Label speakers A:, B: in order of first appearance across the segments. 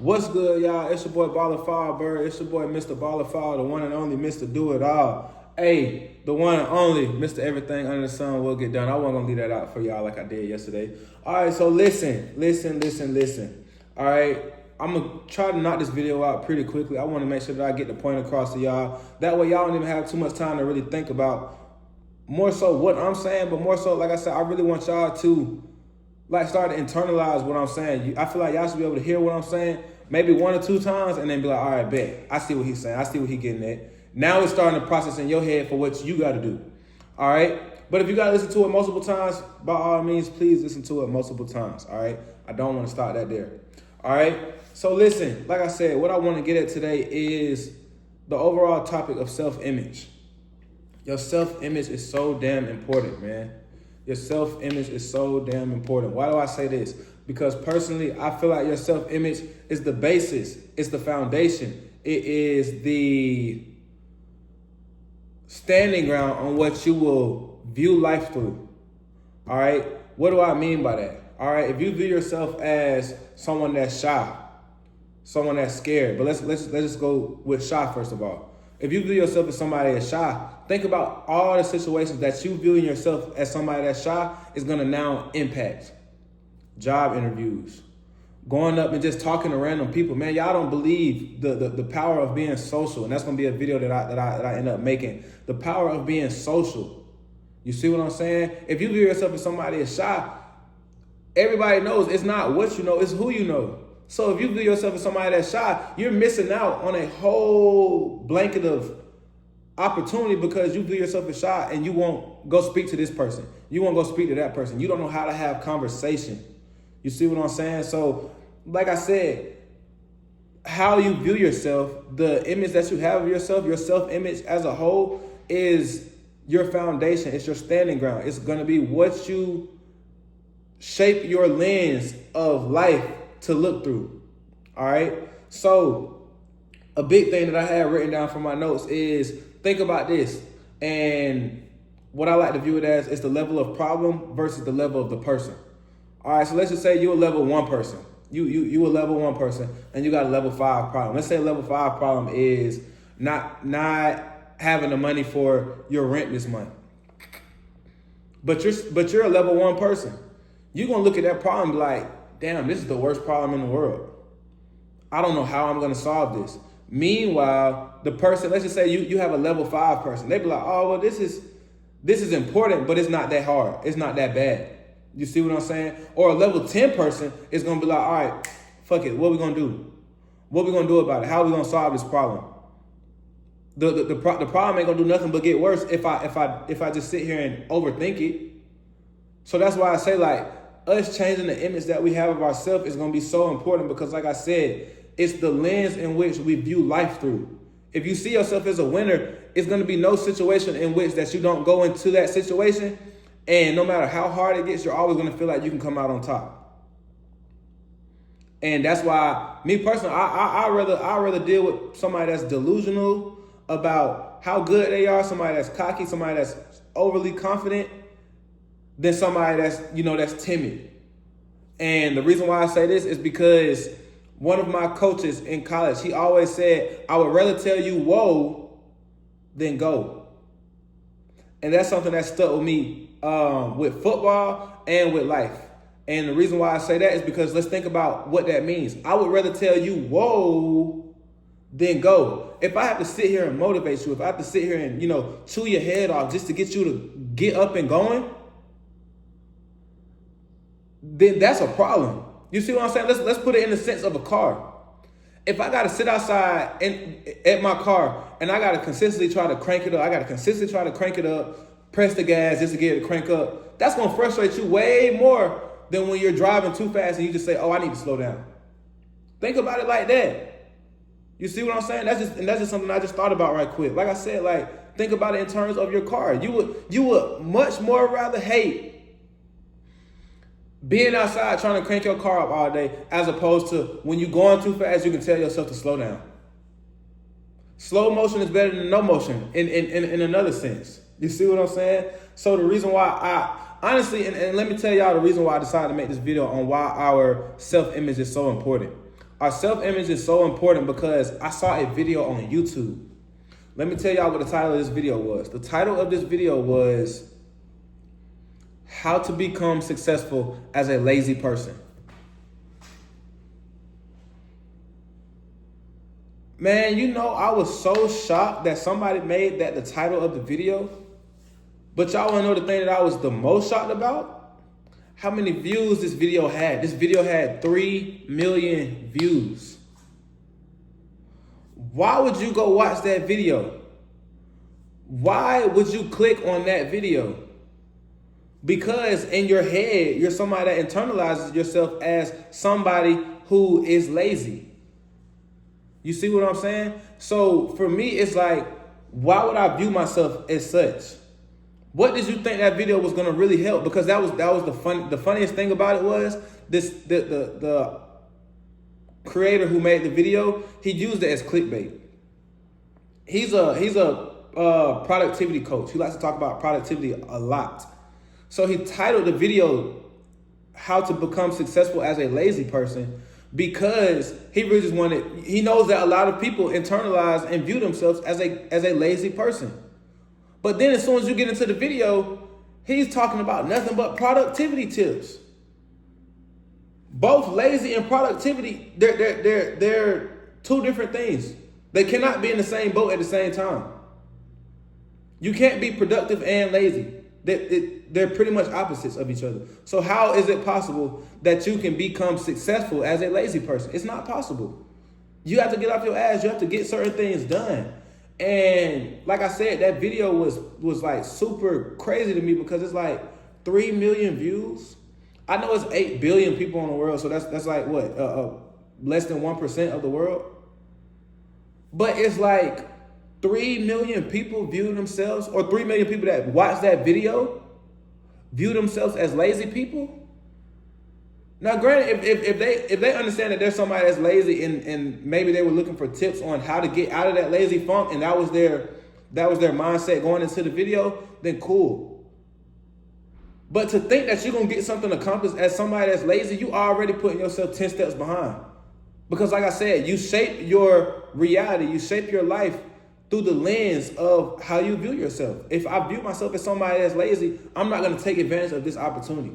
A: What's good, y'all? It's your boy Baller Firebird. It's your boy Mr. Baller Fire, the one and only Mr. Do It All. Hey, the one and only Mr. Everything Under the Sun will get done. I wasn't gonna leave that out for y'all like I did yesterday. All right, so listen. All right, I'm gonna try to knock this video out pretty quickly. I want to make sure that I get the point across to y'all. That way, y'all don't even have too much time to really think about more so what I'm saying, but more so, like I said, I really want y'all to start to internalize what I'm saying. I feel like y'all should be able to hear what I'm saying maybe 1 or 2 times and then be like, all right, bet. I see what he's saying. I see what he's getting at. Now it's starting to process in your head for what you got to do. All right? But if you got to listen to it multiple times, by all means, please listen to it multiple times. All right? I don't want to stop that there. All right? So listen, like I said, what I want to get at today is the overall topic of self-image. Your self-image is so damn important, man. Your self-image is so damn important. Why do I say this? Because personally, I feel like your self-image is the basis. It's the foundation. It is the standing ground on what you will view life through. All right? What do I mean by that? All right? If you view yourself as someone that's shy, someone that's scared, but let's just go with shy first of all. If you view yourself as somebody that's shy, think about all the situations that you viewing yourself as somebody that's shy is going to now impact. Job interviews, going up and just talking to random people. Man, y'all don't believe the power of being social. And that's going to be a video that I end up making. The power of being social. You see what I'm saying? If you view yourself as somebody that's shy, everybody knows it's not what you know, it's who you know. So if you view yourself as somebody that's shy, you're missing out on a whole blanket of opportunity because you view yourself as shy and you won't go speak to this person. You won't go speak to that person. You don't know how to have conversation. You see what I'm saying? So, like I said, how you view yourself, the image that you have of yourself, your self-image as a whole is your foundation. It's your standing ground. It's going to be what you shape your lens of life to look through. All right? So, a big thing that I have written down from my notes is think about this. And what I like to view it as is the level of problem versus the level of the person. All right, so let's just say you're a level 1 person. You a level 1 person and you got a level 5 problem. Let's say a level 5 problem is not having the money for your rent this month. But you're a level 1 person. You're gonna look at that problem and be like, damn, this is the worst problem in the world. I don't know how I'm gonna solve this. Meanwhile, the person, let's just say you have a level 5 person. They be like, oh, well, this is important, but it's not that hard. It's not that bad. You see what I'm saying? Or a level 10 person is going to be like, all right, fuck it. What we going to do? What we going to do about it? How are we going to solve this problem? The problem ain't going to do nothing but get worse if I just sit here and overthink it. So that's why I say, like, us changing the image that we have of ourselves is going to be so important because, like I said, it's the lens in which we view life through. If you see yourself as a winner, it's going to be no situation in which that you don't go into that situation. And no matter how hard it gets, you're always going to feel like you can come out on top. And that's why, me personally, I'd rather deal with somebody that's delusional about how good they are, somebody that's cocky, somebody that's overly confident, than somebody that's timid. And the reason why I say this is because one of my coaches in college, he always said, I would rather tell you whoa than go. And that's something that stuck with me with football and with life. And the reason why I say that is because let's think about what that means. I would rather tell you whoa than go. If I have to sit here and motivate you, if I have to sit here and, chew your head off just to get you to get up and going, then that's a problem. You see what I'm saying? Let's put it in the sense of a car. If I got to sit outside at my car and I got to consistently try to crank it up, press the gas just to get it to crank up, that's going to frustrate you way more than when you're driving too fast and you just say, oh, I need to slow down. Think about it like that. You see what I'm saying? That's just something I just thought about right quick. Like I said, think about it in terms of your car. You would much more rather hate being outside trying to crank your car up all day as opposed to when you're going too fast, you can tell yourself to slow down. Slow motion is better than no motion in another sense. You see what I'm saying? So the reason why I, honestly, and let me tell y'all the reason why I decided to make this video on why our self-image is so important. Our self-image is so important because I saw a video on YouTube. Let me tell y'all what the title of this video was. The title of this video was How to Become Successful as a Lazy Person. Man, you know, I was so shocked that somebody made that the title of the video. But y'all wanna know the thing that I was the most shocked about? How many views this video had. This video had 3 million views. Why would you go watch that video? Why would you click on that video? Because in your head, you're somebody that internalizes yourself as somebody who is lazy. You see what I'm saying? So for me, it's like, why would I view myself as such? What did you think that video was gonna really help? Because that was the funniest thing about it was the creator who made the video, he used it as clickbait. He's a productivity coach. He likes to talk about productivity a lot. So he titled the video How to Become Successful as a Lazy Person because he really just wanted, he knows that a lot of people internalize and view themselves as a lazy person. But then as soon as you get into the video, he's talking about nothing but productivity tips. Both lazy and productivity, they're two different things. They cannot be in the same boat at the same time. You can't be productive and lazy. They're pretty much opposites of each other. So how is it possible that you can become successful as a lazy person? It's not possible. You have to get off your ass. You have to get certain things done. And like I said, that video was like super crazy to me because it's like 3 million views. I know it's 8 billion people in the world, so that's like what, less than 1% of the world. But it's like 3 million people view themselves, or 3 million people that watch that video view themselves as lazy people. Now, granted, if they understand that there's somebody that's lazy and maybe they were looking for tips on how to get out of that lazy funk, and that was their mindset going into the video, then cool. But to think that you're gonna get something accomplished as somebody that's lazy, you already putting yourself 10 steps behind. Because like I said, you shape your reality, you shape your life through the lens of how you view yourself. If I view myself as somebody that's lazy, I'm not gonna take advantage of this opportunity.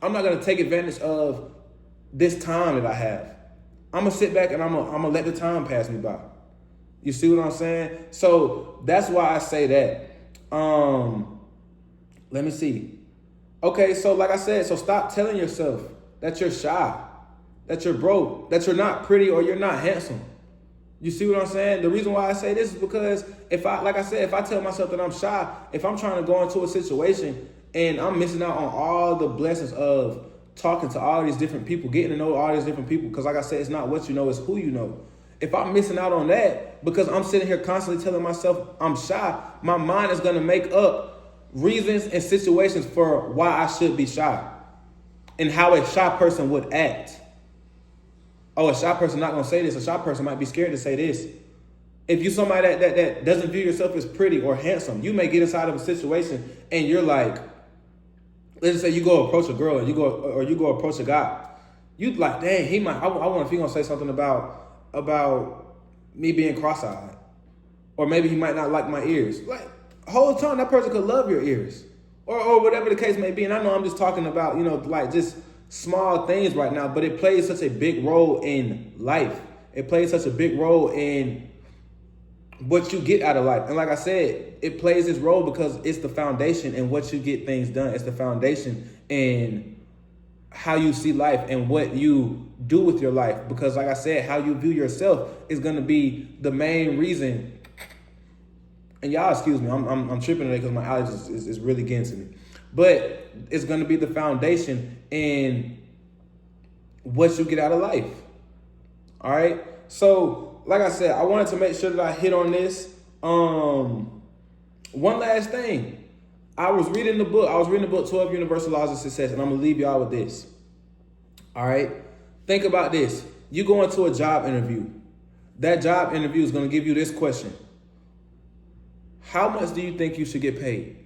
A: I'm not gonna take advantage of this time that I have. I'm gonna sit back and I'm gonna let the time pass me by. You see what I'm saying? So that's why I say that. Let me see. Okay, so like I said, so stop telling yourself that you're shy, that you're broke, that you're not pretty or you're not handsome. You see what I'm saying? The reason why I say this is because if I tell myself that I'm shy, if I'm trying to go into a situation and I'm missing out on all the blessings of talking to all these different people, getting to know all these different people, because like I said, it's not what you know, it's who you know. If I'm missing out on that because I'm sitting here constantly telling myself I'm shy, my mind is going to make up reasons and situations for why I should be shy and how a shy person would act. Oh, a shy person not going to say this. A shy person might be scared to say this. If you're somebody that doesn't view yourself as pretty or handsome, you may get inside of a situation and you're like, let's just say you go approach a girl and you go approach a guy. You like, dang, I wonder if he's going to say something about me being cross-eyed. Or maybe he might not like my ears. Like, whole time that person could love your ears. Or whatever the case may be. And I know I'm just talking about, like just small things right now, but it plays such a big role in life. It plays such a big role in what you get out of life. And like I said, it plays this role because it's the foundation in what you get things done. It's the foundation in how you see life and what you do with your life. Because like I said, how you view yourself is going to be the main reason. And y'all excuse me, I'm tripping today because my allergies is really getting to me. But it's going to be the foundation in what you get out of life. All right. So, like I said, I wanted to make sure that I hit on this. One last thing. I was reading the book 12 Universal Laws of Success, and I'm going to leave y'all with this. All right. Think about this. You go into a job interview. That job interview is going to give you this question. How much do you think you should get paid?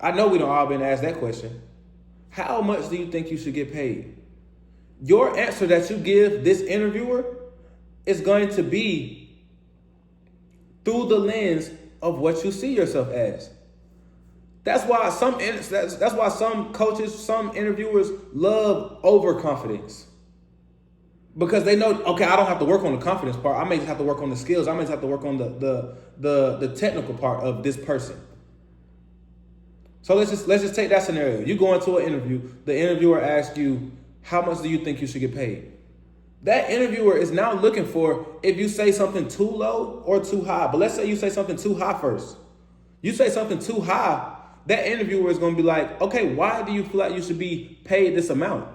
A: I know we don't all been asked that question. How much do you think you should get paid? your answer that you give this interviewer is going to be through the lens of what you see yourself as. That's why some coaches, some interviewers love overconfidence. Because they know, okay, I don't have to work on the confidence part. I may just have to work on the skills. I may just have to work on the technical part of this person. So let's just take that scenario. You go into an interview, the interviewer asks you, how much do you think you should get paid? That interviewer is now looking for if you say something too low or too high. But let's say you say something too high first. You say something too high, that interviewer is going to be like, okay, why do you feel like you should be paid this amount?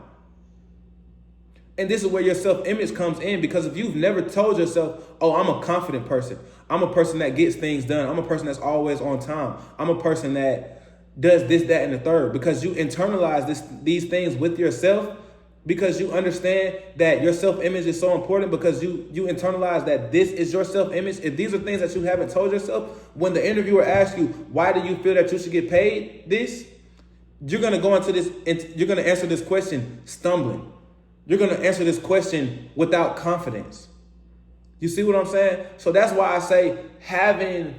A: And this is where your self-image comes in, because if you've never told yourself, oh, I'm a confident person. I'm a person that gets things done. I'm a person that's always on time. I'm a person that does this, that, and the third. Because you internalize these things with yourself, because you understand that your self-image is so important, because you internalize that this is your self-image. If these are things that you haven't told yourself, when the interviewer asks you, why do you feel that you should get paid this? You're going to go into this, you're going to answer this question stumbling. You're going to answer this question without confidence. You see what I'm saying? So that's why I say having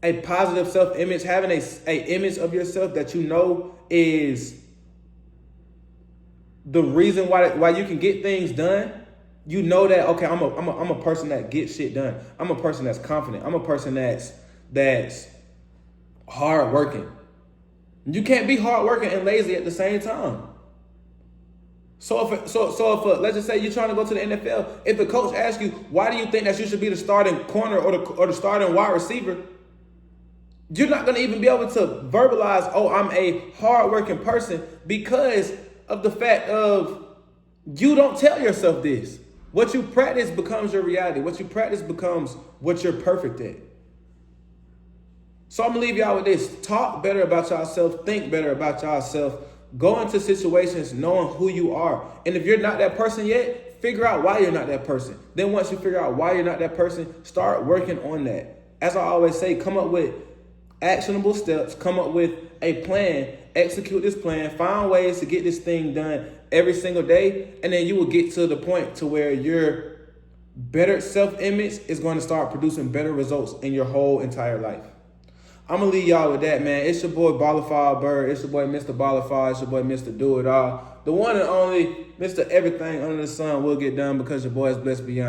A: a positive self-image, having a image of yourself that you know is the reason why you can get things done. You know that, okay, I'm a person that gets shit done. I'm a person that's confident. I'm a person that's hardworking. You can't be hardworking and lazy at the same time. So if let's just say you're trying to go to the NFL, if the coach asks you, why do you think that you should be the starting corner or the starting wide receiver, you're not going to even be able to verbalize, oh, I'm a hardworking person, because of the fact of you don't tell yourself this. What you practice becomes your reality. What you practice becomes what you're perfect at. So I'm going to leave y'all with this. Talk better about yourself. Think better about yourself. Go into situations knowing who you are. And if you're not that person yet, figure out why you're not that person. Then once you figure out why you're not that person, start working on that. As I always say, come up with actionable steps, come up with a plan, execute this plan, find ways to get this thing done every single day, and then you will get to the point to where your better self-image is going to start producing better results in your whole entire life. I'm going to leave y'all with that, man. It's your boy Ballafall Bird. It's your boy Mr. Ballafall. It's your boy Mr. Do It All. The one and only Mr. Everything Under the Sun will get done, because your boy is blessed beyond.